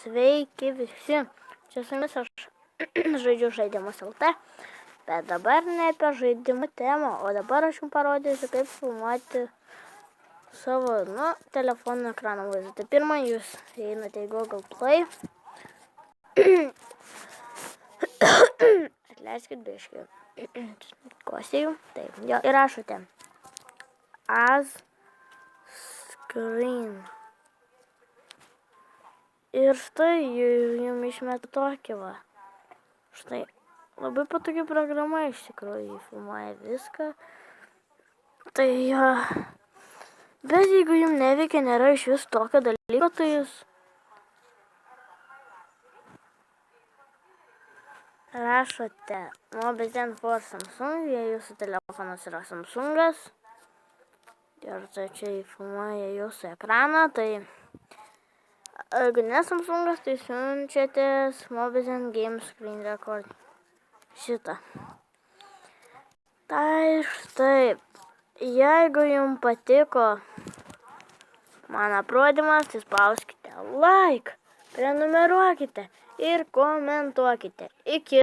Sveiki visi, čia su jumis aš žaidžiu žaidimus LT, bet dabar ne apie žaidimų temą, o dabar aš jums parodysiu, kaip filmuoti savo, telefono ekrano vaizdą. Tai pirmą jūs einate į Google Play, atleiskit biškį, kosėjau, taip, jo, ir rašote as screen. Ir štai jums išmeta tokį va. Štai, labai patogi programa iš tikrųjų, filmuoja viską. Tai jo. Bet jeigu jums neveikia, nėra iš vis tokio dalyko, tai jūs rašote Mobile for Samsung, jei jūsų telefonas yra Samsungas. Ir tai čia filmuoja jūsų ekraną, tai jeigu ne Samsungas, tai siunčiatės Mobile Game Screen Record. Šitą. Tai štai, jeigu jums patiko mano aprodymas, tai spauskite like, prenumeruokite ir komentuokite. Iki